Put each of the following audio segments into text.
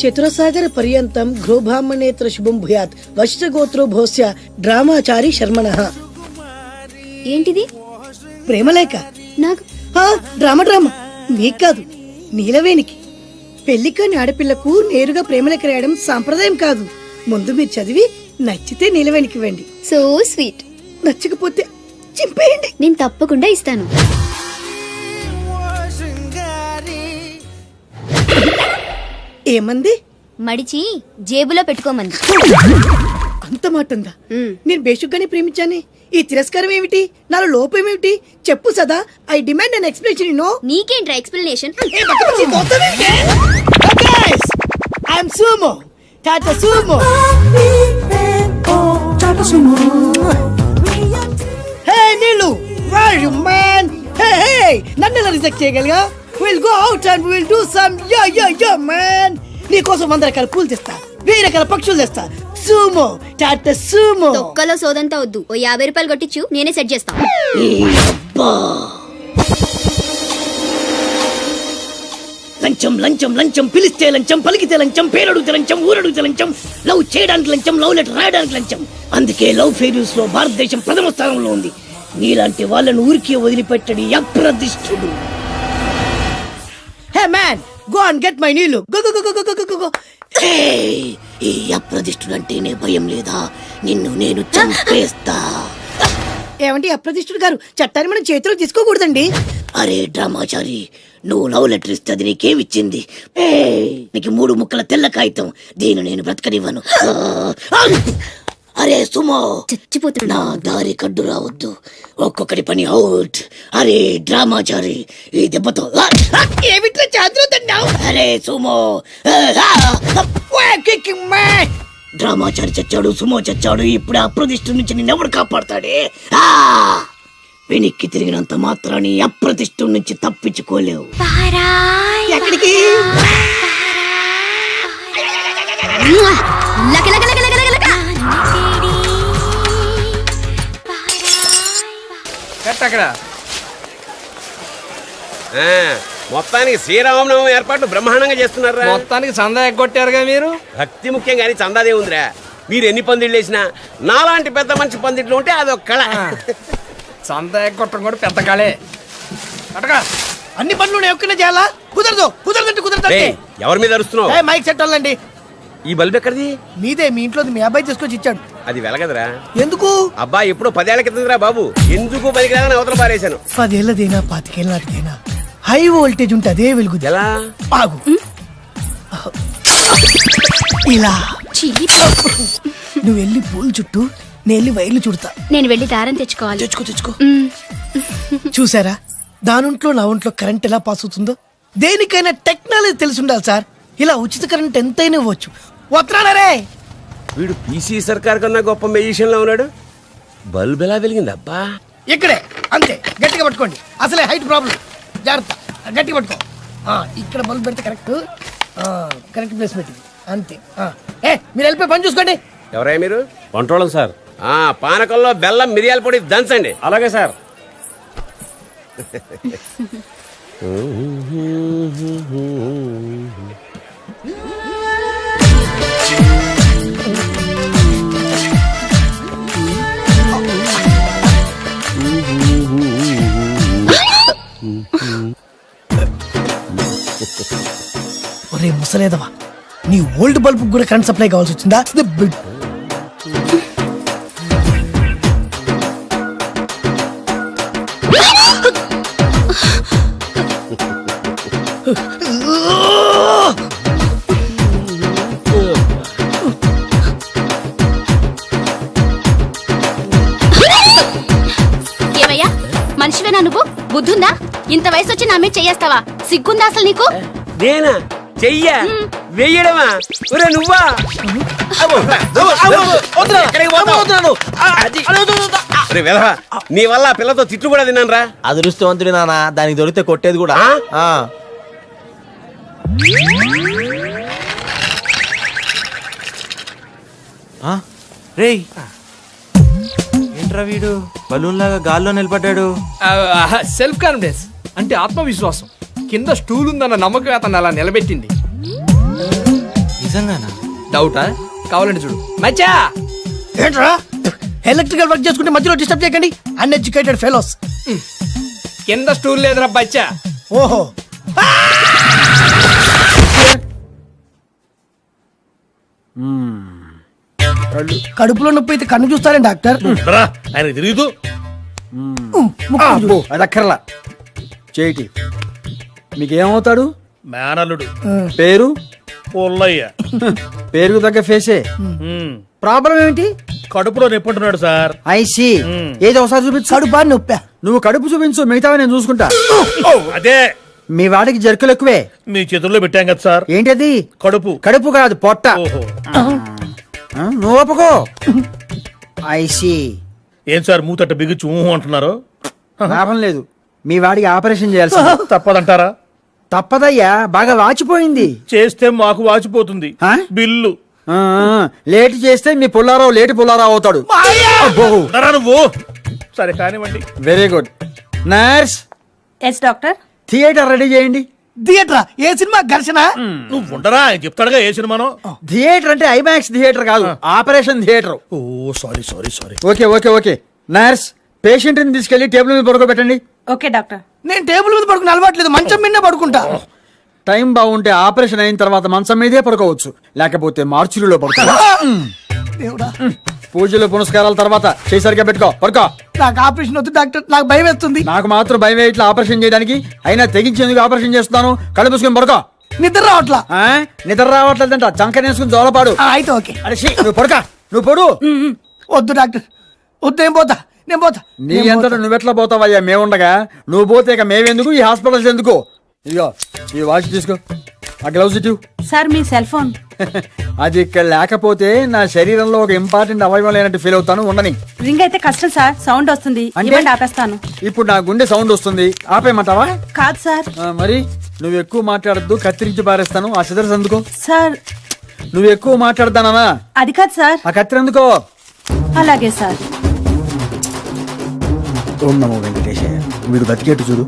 చతురసాగర పర్యంతం గృహబ్రాహ్మణేతర శుభం భూయాత్ వశిష్ఠగోత్రో భోస్య డ్రామాచారి శర్మణః. ఏంటిది? ప్రేమలేఖ. నాకు డ్రామా నీకు కాదు, నీలవేణికి. పెళ్లికాని ఆడపిల్లకు నేరుగా ప్రేమలేఖ రాయడం సాంప్రదాయం కాదు. ముందు మీరు చదివి నచ్చితే నీలవేణికి ఇవ్వండి. So sweet. నచ్చకపోతే చింపేయండి. నేను తప్పకుండా ఇస్తాను. ఏమంది? మడిచి జేబులో పెట్టుకోమంది. అంత మాట ఉందా? నేను బేషుగ్గానే ప్రేమించానే. ఈ తిరస్కారం ఏమిటి? నాలో లోపం ఏమిటి? చెప్పు Sada. I demand an explanation. No. నీకేంట్రా explanation? I'm sumo. Tata sumo. Hey Neelu, where are you man? Hey, నన్ను ఎలా రిజెక్ట్ చేయగలిగా? We'll go out and we'll do some yeah man. నీకోసం 100 రకాల పూలు తెస్తా, 1000 రకాల పక్షులు తెస్తా. Sumo, Tata Sumo. తొక్కలో సోదంతా వద్దు. ఓ 50 రూపాయలు కొట్టించు, నేనే సెట్ చేస్తా. లంచం లంచం లంచం, పిలిస్తే లంచం, పలికితే లంచం, పేరడుగుతే లంచం, ఊరడుగుతే లంచం, లవ్ చేయడానికి లంచం, లవ్ లెటర్ రాయడానికి లంచం. అందుకే లవ్ ఫెయిల్యూర్స్ లో భారతదేశం ప్రథమ స్థానంలో ఉంది. నీలాంటి వాళ్ళను ఊరికే వదిలిపెట్టడి అప్రదిష్టుడు. Hey man, go and get my నీళ్ళు. Go go go go go go. ఈ అప్రదిష్టుడు అంటేనే భయం లేదా? నిన్ను నేను చంపేస్తా. ఏమంటే అప్రదిష్టుడు గారు, చట్టాన్ని మనం చేతిలో తీసుకోకూడదండి. అరే డ్రామాచారి, నువ్వు లవ్ లెటర్ ఇస్తే అది నీకేమిచ్చింది? నీకు 3 ముక్కల తెల్ల కాగితం. దీన్ని నేను బ్రతకనివ్వను. అరే సుమో, చచ్చిపోతున్నా. నా దారి కడ్డు రావద్దు. ఒక్కొక్కటి పని అవుట్. అరే డ్రామాచారి, ఈ దెబ్బతో ఏమిట్లా చేతులు తిన్నావు? అరే సుమో, డ్రామాచారి చచ్చాడు, సుమో చచ్చాడు. ఇప్పుడు అప్రతిష్ఠ నుంచి నిన్నెవడు కాపాడతాడే? వెనక్కి తిరిగినంత మాత్రాన్ని అప్రతిష్ఠ నుంచి తప్పించుకోలేవు. ఎక్కడికి? మొత్తానికి శ్రీరామనవమి ఏర్పాట్లు బ్రహ్మాండంగా చేస్తున్నారా? మొత్తానికి చందా ఎగ్గొట్టారుగా మీరు. భక్తి ముఖ్యం కానీ చందాదే ఉందిరా. మీరు ఎన్ని పందిళ్ళు వేసినా నాలాంటి పెద్ద మంచి పందిట్లు ఉంటే అదొక కళ. చందా ఎగ్గొట్టడం కూడా పెద్ద కళే. అటగా అన్ని పనులు ఒక్కనే చేయాలా? కుదరదు. కుదరదంటే కుదరదు. ఎవరి మీద అరుస్తున్నావు? మైక్ సెట్ వాళ్ళండి. ఈ బల్బ్ ఎక్కడిది? మీదే. మీ ఇంట్లో మీ అబ్బాయి తీసుకొచ్చి ఇచ్చాడు. అది వెలగదరా. ఎందుకు? అబ్బాయి ఎప్పుడో 10 ఏళ్ల కిందరా బాబు. ఎందుకు పనికిరాదని అవతల పారేశాను. 10 ఏళ్ళదేనా 25 ఏళ్ళ నాటిదేనా హై వోల్టేజ్ ఉంటే అదే వెలుగు. ఎలా? ఆగు. ఇలా నువ్వు వెళ్ళి పూలు చుట్టూ, నేను వెళ్ళి వైర్లు చుడతా. నేను వెళ్ళి దారం తెచ్చుకోవాలి. తెచ్చుకో. చూసారా, దానింట్లో నా ఒంట్లో కరెంట్ ఎలా పాస్ అవుతుందో? దేనికైనా టెక్నాలజీ తెలిసి ఉండాలి సార్. ఇలా ఉచిత కరెంట్ ఎంతైనా ఇవ్వచ్చు. వస్తున్నారే. వీడు పీసీ సర్కార్ కన్నా గొప్ప మెజిషియన్ లో ఉన్నాడు. బల్బ్ ఎలా వెలిగింది అబ్బా? ఇక్కడే. అంతే, గట్టిగా పట్టుకోండి. అసలే హైట్ ప్రాబ్లం. జాగ్రత్త, గట్టిగా పట్టుకో. ఇక్కడ బల్బ్ పెడితే కరెక్ట్ ప్లేస్ పెట్టింది. అంతే. మీరు వెళ్ళిపోయి పని చూసుకోండి. ఎవరయ్యా మీరు? వంటోళం సార్. పానకంలో బెల్లం మిరియాల పొడి దంచండి. అలాగే సార్. ఒరే ముసలేదవా, నీ ఓల్డ్ బల్బ్ కూడా కరెంట్ సప్లై కావాల్సి వచ్చిందా? ఏమయ్యా, మనిషివేనా నువ్వు? బుద్ధుందా? ఇంత వయసు వచ్చి నా మీద చెయ్యేస్తావా? సిగ్గుందా అసలు నీకు? నేనా చెయ్యా? వెయ్యడమా? ఒరే నువ్వా? నీ వల్ల పిల్లతో తిట్లు కూడా తిన్నాను రా. అదృష్టవంతుడి నాన్న, దానికి దొరికితే కొట్టేది కూడా. రేయ్, ఏంట్రా వీడు బలూన్ లాగా గాల్లో నిలబడ్డాడు? సెల్ఫ్ కాన్ఫిడెన్స్ అంటే ఆత్మవిశ్వాసం. కింద స్టూల్ ఉందన్న నమ్మకం అతను అలా నిలబెట్టింది. నిజంగానా? డౌటా? కావాలంటే చూడు మచ్చా. ఏంట్రా ఎలక్ట్రికల్ వర్క్ చేసుకుంటే మధ్యలో డిస్టర్బ్ చేయకండి, అన్ఎడ్యుకేటెడ్ ఫెలోస్. కింద స్టూల్ లేదురా బచ్చా. ఓహో, కడుపులో నొప్పి అయితే కన్ను చూస్తారేం డాక్టర్? ఆయన తిరుగుతూ అది అక్కర్లా చేయిటి. మీకేమవుతాడు? మేనల్లుడు పేరు? పుల్లయ్య. పేరుకు తగ్గ ఫేసే. ప్రాబ్లం ఏంటి? కడుపులో నొప్పుంటున్నాడు సార్. ఐసి ఏదో ఒకసారి చూపించు. కడుపా నొప్పా? నువ్వు కడుపు చూపించు, మిగతావి నేను చూసుకుంటా. అదే మీ వాడికి జర్కులు ఎక్కువే. మీ చేతుల్లో పెట్టాం కదా సార్. ఏంటది? కడుపు. కడుపు కాదు, పొట్ట. ఓహో. నువ్వు ఒప్పుకో. ఐసి ఏం సార్ మూతట్ట బిగుచ్చు అంటున్నారు? లాభం లేదు, మీ వాడికి ఆపరేషన్ చేయాల్సి. తప్పదంటారా? తప్పదయ్యా, బాగా వాచిపోయింది. చేస్తే మాకు వాచిపోతుంది ఆ? బిల్లు. లేట్ చేస్తే మీ పుల్లారావు లేటి పుల్లారావు అవుతాడు. అబ్బో. ఉండరా నువ్వు? సరే కానివ్వండి. Very good. Nurse, yes doctor. Theatre ready చేయండి. థియేటరా? ఏ సినిమా? ఘర్షణ? నువ్వు ఉండరా, ఆయన చెప్తాడుగా ఏ సినిమానో. థియేటర్ అంటే ఐమాక్స్ థియేటర్ కాదు, operation theatre. Oh sorry sorry sorry. Okay okay okay. Nurse, patient ని తీసుకెళ్లి టేబుల్ మీద పడుకోబెట్టండి. Okay doctor. నేను టేబుల్ మీద పడుకుని అలవాట్లేదు, మంచం మీద పడుకుంటా. టైం బాగుంటే ఆపరేషన్ అయిన తర్వాత మంచం మీదే పడుకోవచ్చు, లేకపోతే మార్చురీలో పడుకో. దేవుడా, పూజలు పునస్కారాల తర్వాత చేసరిగా పెట్టుకో, పడుకో. నాకు ఆపరేషన్ వద్దు డాక్టర్, నాకు భయం వేస్తుంది. నాకు మాత్రం భయం ఇట్లా ఆపరేషన్ చేయడానికి, అయినా తెగించేందుకు ఆపరేషన్ చేస్తున్నాను. కళ్ళు మూసుకొని పడుకో. నిద్ర రావట్లా. నిద్ర రావట్లేదంట, చంకనేసుకుని జోలపాడు. అయితే ఓకే. అరే ఛీ, నువ్వు పడుకో, నువ్వు పడు. వద్దు డాక్టర్, వద్దు, నేను పోతా, నేను పోతా. నీ అంతటా నువ్వెట్లా పోతావయ్యా, మేముండగా. నువ్వు పోతే ఇక మేమెందుకు, ఈ హాస్పిటల్స్ ఎందుకు? ఇదిగో ఈ వాచ్ తీసుకో, ఆ గ్లౌజ్ ఇటు. సార్ మీ సెల్ ఫోన్. అది ఇక్కడ లేకపోతే నా శరీరంలో ఒక ఇంపార్టెంట్ అవయవం లేనట్టు ఫీల్ అవుతాను. ఉండని. రింగ్ అయితే కష్టం సార్, సౌండ్ వస్తుంది. అంటే? ఆపేస్తాను. ఇప్పుడు నా గుండె సౌండ్ వస్తుంది, ఆపేయమంటావా? కాదు సార్. మరి నువ్వు ఎక్కువ మాట్లాడద్దు, కత్తిరించి పారేస్తాను. ఆ సిదర్స్ అందుకో. సార్ నువ్వు ఎక్కువ మాట్లాడతానా? అది కాదు సార్. ఆ కత్తిరి అందుకో. అలాగే సార్. ఓం నమో వెంకటేశయ్య. వీడు బతికేట్టు చూడు.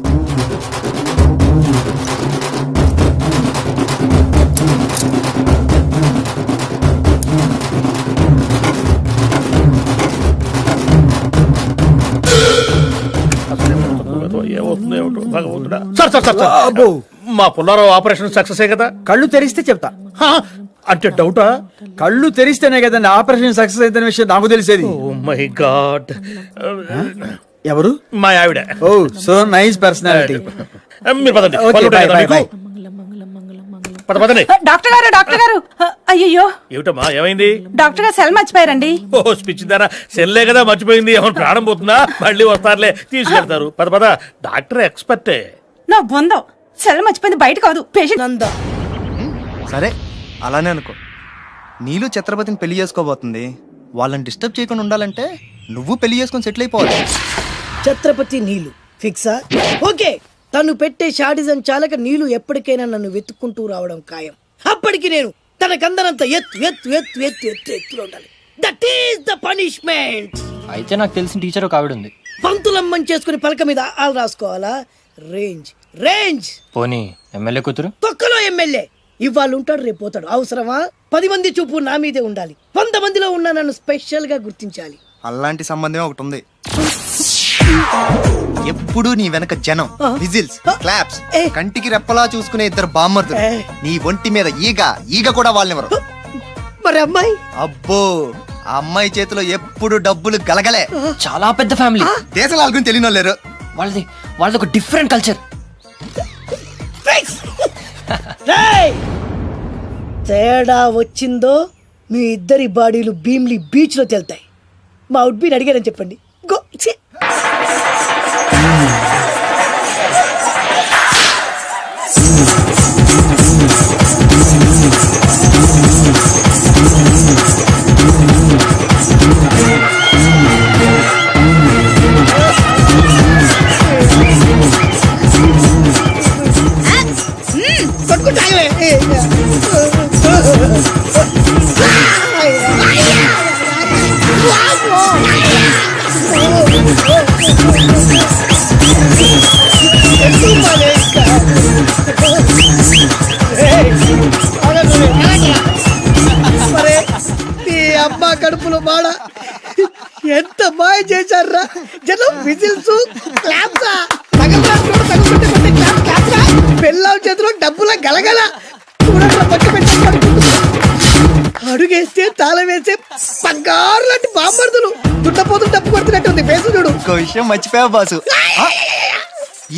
ఏమవుతుందో ఏమిటో భగవంతుడా. సార్ సార్ సార్ సార్, మా పుల్లారావు ఆపరేషన్ సక్సెస్ కదా? కళ్ళు తెరిస్తే చెప్తా. అంటే డౌటా? కళ్ళు తెరిస్తేనే కదండి ఆపరేషన్ సక్సెస్ అయిన విషయం నాకు తెలిసేది. Oh my god. ఎవరు? మా ఆవిడ. Oh so nice personality. మీరు పదండి. Okay, పనులు ఉంటాయి bye, కదా bye, మీకు? పదండి. డాక్టర్ గారు, డాక్టర్ గారు. అయ్యో ఏమిటమ్మా, ఏమైంది? డాక్టర్ గారు సెల్ మర్చిపోయారండి. ఓ స్పిచ్ ధారా, సెల్లే కదా మర్చిపోయింది. ఏమైనా ప్రాణం పోతుందా? మళ్ళీ వస్తారులే, తీసుకెళ్తారు. పద పద, డాక్టర్ ఎక్స్పర్టే. నా బొందో సెల్ మర్చిపోయింది, బయట కాదు పేషెంట్. నందా, సరే అలానే అనుకో. నీళ్ళు ఛత్రపతిని పెళ్లి చేసుకోబోతుంది. వాళ్ళని డిస్టర్బ్ చేయకుండా ఉండాలంటే నువ్వు పెళ్లి చేసుకొని సెటిల్ అయిపోవాలి. ఛత్రపతి నీలు ఫిక్సా? ఓకే. తను పెట్టే షాడిజం చాలక నీలు ఎప్పటికైనా నన్ను వెతుక్కుంటూ రావడం ఖాయం. అప్పటికి నేను తనకందనంత ఎత్తు ఎత్తు ఎత్తు ఎత్తు ఎత్తు ఎత్తులో ఉండాలి. That is the punishment. అయితే నాకు తెలిసిన టీచర్ ఒక ఆవిడ ఉంది. పంతులమ్మని చేసుకుని పలక మీద ఆలు రాసుకోవాలా? Range range. పోనీ ఎమ్మెల్యే కూతురు? తొక్కలో ఎమ్మెల్యే. ఇవాళ ఉంటాడు, రేపు పోతాడు. అవసరమా? 10 మంది చూపు నా మీదే ఉండాలి. 100 మందిలో ఉన్న నన్ను స్పెషల్ గా గుర్తించాలి. అలాంటి సంబంధమే ఒకటి ఉంది. ఎప్పుడు నీ వెనక జనం, విజిల్స్, క్లాప్స్, కంటికి రెప్పలా చూసుకునే ఇద్దరు బామ్మర్దులు. నీ ఒంటి మీద ఈగ కూడా వాళ్ళెవరు. మరి అమ్మాయి? అబ్బో, ఆ అమ్మాయి చేతిలో ఎప్పుడు డబ్బులు గలగలే. చాలా పెద్ద ఫ్యామిలీ. దేశాల వాళ్ళకి తెలియని వాళ్ళు లేరు. వాళ్ళది ఒక డిఫరెంట్ కల్చర్. తేడా వచ్చిందో మీ ఇద్దరి బాడీలు భీమ్లీ బీచ్ లో తేలుతాయి. మా అవుట్ బీన్ అడిగారని చెప్పండి. గో. అమ్మ కడుపులో మాడ ఎంత మాయ చేశారా జనం విజిల్స్ క్లాప్సా పెళ్ళాం చేతిలో డబ్బుల గలగల చూడండి పక్క పెట్టి అడుగేస్తే తాళం వేసే బంగారు లాంటి బాంబర్దులు దుట్టపోతు డబ్బు కొడుతున్నట్టుంది పేసు చూడు. ఇంకో విషయం మర్చిపోయా బాసు,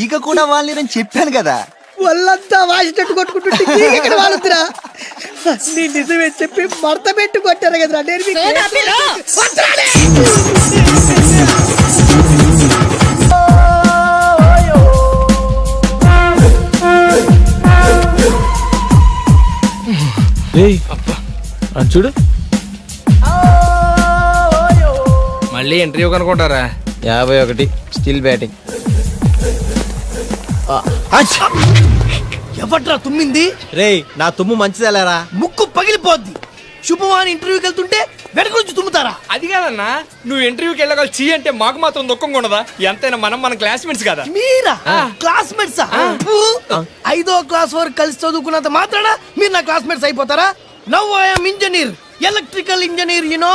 ఈగ కూడా వాళ్ళని చెప్పాను కదా. వాళ్ళంతా వాసినట్టు కొట్టుకుంటుంటే ఇక్కడ వాళ్ళుతురా నీ నిజమే చెప్పి మడత పెట్టి కొట్టారు కదరా నేను మీకు వదరాలే. చూడు మళ్ళీ ఇంటర్వ్యూ కనుకుంటారా? 51 స్టిల్ బ్యాటింగ్. ఎవట్రా తుమ్మింది? రేయ్ నా తుమ్ము మంచిదేలేరా. ముక్కు పగిలిపోద్ది. శుభవాన్ ఇంటర్వ్యూకి వెళ్తుంటే వెనక నుంచి తుమ్ముతారా? అది కాదన్నా, నువ్వు ఇంటర్వ్యూకి వెళ్ళగల చీ అంటే మాకు మాత్రం దుఃఖం ఉండదా? ఎంతైనా మన క్లాస్మేట్స్ కదా. మీరా క్లాస్మేట్స్? 5వ క్లాస్ వరకు కలిసి చదువుకున్నంత మాత్రాన మీరు నా క్లాస్మేట్స్ అయిపోతారా? Now I am engineer, electrical engineer. You know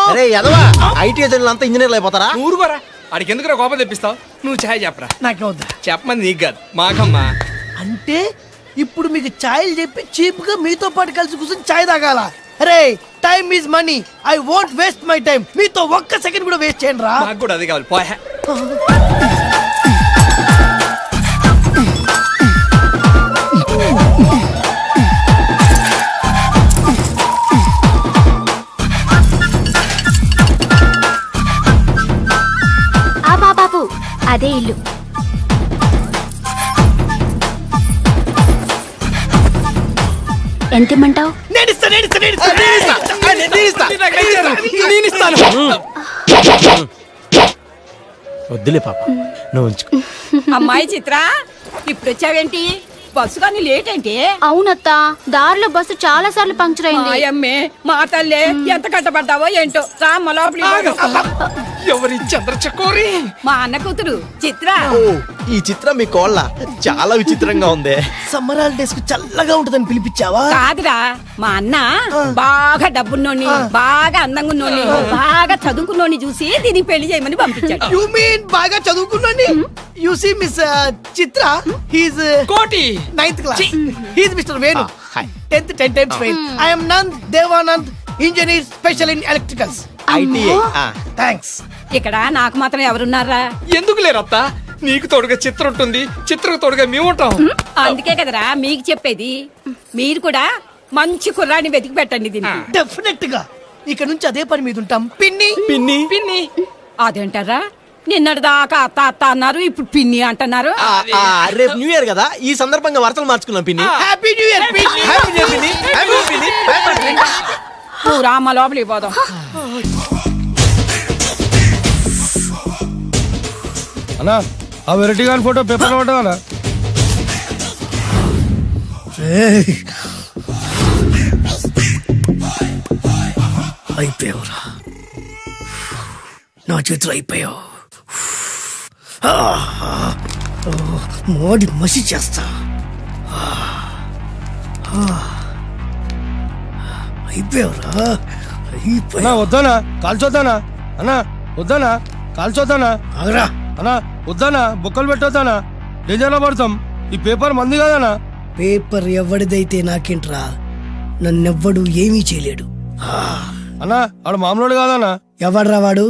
IT అంతా ఇంజనీర్లు అయిపోతారా? ఊరుకోరా, ఆడికి ఎందుకు కోపం తెప్పిస్తావు? నువ్వు ఛాయ్ చెప్పరా. నాకే వద్దా? చెప్పమంది నీకు కాదు, మాకమ్మా. అంటే ఇప్పుడు మీకు ఛాయలు చెప్పి చీప్ గా మీతో పాటు కలిసి కూర్చొని ఛాయ్ తాగాల? అరే time is money, I won't waste my time. మీతో ఒక్క సెకండ్ కూడా వేస్ట్ చేయండి రా. నాకు కూడా అది కావాలి. పోయా. ఆ బాబు అదే ఇల్లు. ఎంత ఇమ్మంటావు? వద్దులే పాప, నువ్వు ఉంచుకో. అమ్మాయి చిత్ర, ఇప్పుడు వచ్చావేంటి? బస్సు కానీ లేట్ ఏంటి? అవునత్తా, దారిలో బస్సు చాలా సార్లు పంక్చర్ అయింది. అమ్మే మా తల్లే, ఎంత కట్టబడ్డావో ఏంటో. రామ్మ లోపలికి. ఎవరి చంద్రచకోరి? మా అన్న కూతురు చిత్ర. ఈ చిత్రం మీ కోళ్ళ చాలా విచిత్రంగా ఉంది. సమ్మర్ హాలిడేస్ కు చల్లగా ఉంటదని పిలిపించావా? కాదురా, మా అన్న బాగా డబ్బున్నోని, బాగా అందంగా ఉన్నోని, బాగా చదువుకున్నోని చూసి దీనికి పెళ్లి చేయమని పంపించాడు. యు మీన్ బాగా చదువుకున్నాని? You see miss Chitra, he's Koti 9th class. He's mister Venu, 10th 10 times fail. I am Nand Devanand, engineer special in electricals. Thanks. ఇక్కడ నాకు మాత్రం ఎవరున్నారా? ఎందుకు లేరత్త? నీకు తోడుగా చిత్ర ఉంటుంది, చిత్రకు తోడుగా మేము ఉంటాం. అందుకే కదరా మీకు చెప్పేది. మీరు కూడా మంచి కుర్రాన్ని వెతికి పెట్టండి దీనికి. డెఫినెట్ గా ఇక్కడ నుంచి అదే పని మీద ఉంటాం. పిన్ని పిన్ని పిన్ని అదేంటారా? నిన్నటి దాకా అత్త అత్త అన్నారు, ఇప్పుడు పిన్ని అంటున్నారు. రేపు న్యూ ఇయర్ కదా, ఈ సందర్భంగా వరుసలు మార్చుకున్నాం పిన్ని. హ్యాపీ న్యూ ఇయర్ పిన్ని. హ్యాపీ న్యూ ఇయర్ పిన్ని. హ్యాపీ న్యూ ఇయర్ పిన్ని. నువ్వు రామ్మ లోపలికి పోదాం. అన్నా ఆ వెరైటీ గారి ఫోటో పేపర్ పడ్డా? అయిపోయావురా నా చేతులు, అయిపోయావు. మోడి మసి చేస్తా. అయిపోయావురా, అన్నా వద్దానా కాల్చొద్దానా? అన్నా వద్దానా కాల్చొద్దానా? ఆగరా. అన్నా వద్దానా, బొక్కలు పెట్టొద్దానా? డేంజర్లో పడతాం. ఈ పేపర్ మంది కాదనా? పేపర్ ఎవడిదైతే నాకేంట్రా, నన్నెవ్వడు ఏమీ చేయలేడు. అన్నా ఆడు మామూలు కాదనా? ఎవడ్రా వాడు?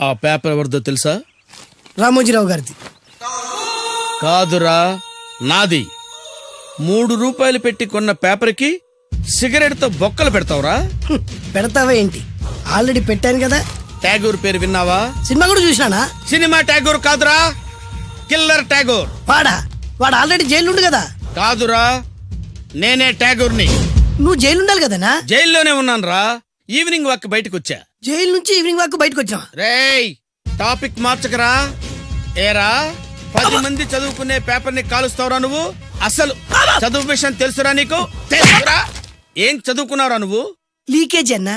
ఆ పేపర్ ఎవరిదో తెలుసా? రామోజీరావు గారిది. కాదురా, నాది. 3 రూపాయలు పెట్టి కొన్న పేపర్కి సిగరెట్ తో బొక్కలు పెడతావురా? పెడతావా ఏంటి? ఆల్రెడీ పెట్టాను కదా. ట్యాగూర్ పేరు విన్నావా? సినిమా కూడా చూసినానా? సినిమా ట్యాగూర్ కాదురా, కిల్లర్ ట్యాగూర్. వాడు ఆల్రెడీ జైలు ఉండు కదా. కాదురా, నేనే ట్యాగూర్ని. నువ్వు జైలు ఉండాలి కదన్నా. జైల్లోనే ఉన్నాను రా. ఈవినింగ్ వాక్ బయటకు వచ్చా. జైలు నుంచి ఈవినింగ్ వాక్ బయటకు వచ్చాం. రేయ్ టాపిక్ మార్చకరా. ఏరా 10 మంది చదువుకునే పేపర్ ని కాలుస్తావురా నువ్వు? అసలు చదువు విషయం తెలుసురా నీకు? తెలుసురా? ఏం చదువుకున్నావురా నువ్వు? లీకేజ్ అన్నా.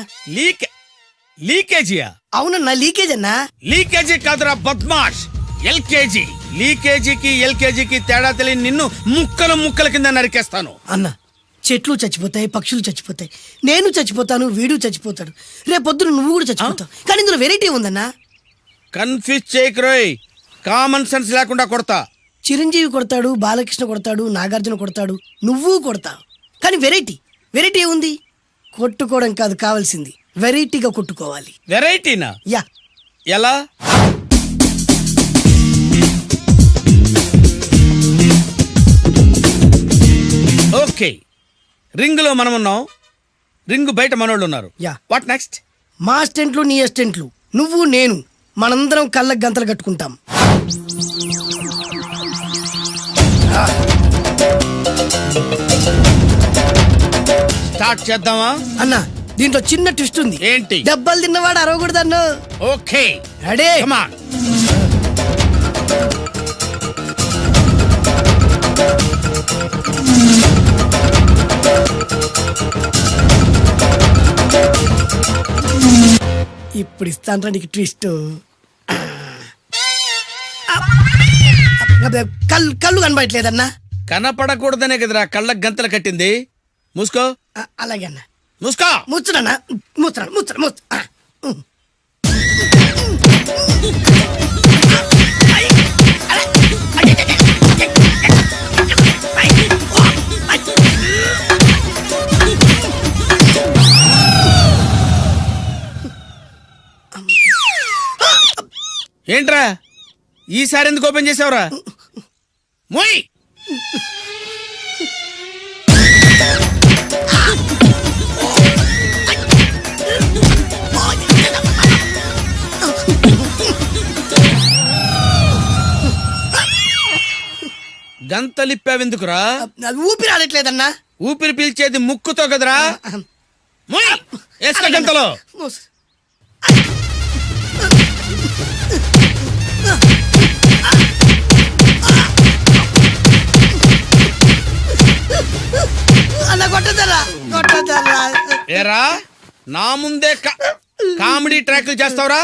లీకేజీయా? అవునన్నా లీకేజ్ అన్నా. లీకేజీ కాదురా బద్మాష్, ఎల్కేజీ. లీకేజీకి ఎల్కేజీకి తేడా తెలియని నిన్ను ముక్కలు ముక్కల కింద నరికేస్తాను. అన్నా చెట్లు చచ్చిపోతాయి, పక్షులు చచ్చిపోతాయి, నేను చచ్చిపోతాను, వీడు చచ్చిపోతాడు, రేపొద్దున నువ్వు కూడా చచ్చిపోతావు. కానీ ఇందులో వెరైటీ ఉందన్నా. కన్ఫ్యూజ్ చేయకురోయ్, కామన్ సెన్స్ లేకుండా కొడతా. చిరంజీవి కొడతాడు, బాలకృష్ణ కొడతాడు, నాగార్జున కొడతాడు, నువ్వు కొడతావు. కానీ వెరైటీ ఉంది. కొట్టుకోవడం కాదు కావాల్సింది, వెరైటీగా కొట్టుకోవాలి. వెరైటీనా? యా. ఎలా? ఓకే, రింగ్ లో మనం ఉన్నాం, రింగ్ బయట మనోళ్ళు ఉన్నారు. యా. What next? మా అసిస్టెంట్లు, నీ అసిస్టెంట్లు, నువ్వు నేను, మనందరం కళ్ళకు గంతలు కట్టుకుంటాం. స్టార్ట్ చేద్దామా? అన్నా దీంట్లో చిన్న ట్విస్ట్ ఉంది. ఏంటి? దెబ్బలు తిన్నవాడు అరవకూడదు అన్నా. Okay ready? Come on. ఇప్పుడు ఇస్తాను నీకు ట్విస్ట్. కళ్ళు కనబడట్లేదన్నా. కనపడకూడదనే కదరా కళ్ళకు గంతలు కట్టింది. మూసుకో. అలాగే అన్నా. మూసుకో. ముచ్చునన్నా. ముచ్చరా. ఏంట్రా ఈసారి ఎందుకు ఓపెన్ చేసావురా? మొయ్. గంతలిప్పావెందుకురా? ఊపిరి ఆడట్లేదన్నా. ఊపిరి పీల్చేది ముక్కుతో కదరా. మొయ్. వేసుకో గంతలో. అన్న కొట్టదరా. ఏరా నా ముందే కామెడీ ట్రాక్లు చేస్తావురా?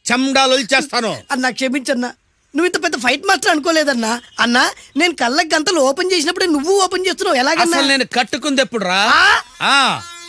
చెమ్డాలు చేస్తాను. అన్నా క్షమించన్నా, నువ్వు ఇంత పెద్ద ఫైట్ మాస్టర్ అనుకోలేదన్నా. అన్నా నేను కళ్ళకి గంతలు ఓపెన్ చేసినప్పుడే నువ్వు ఓపెన్ చేస్తున్నావు ఎలాగన్నా? అసలు నేను కట్టుకుంది ఎప్పుడు రా?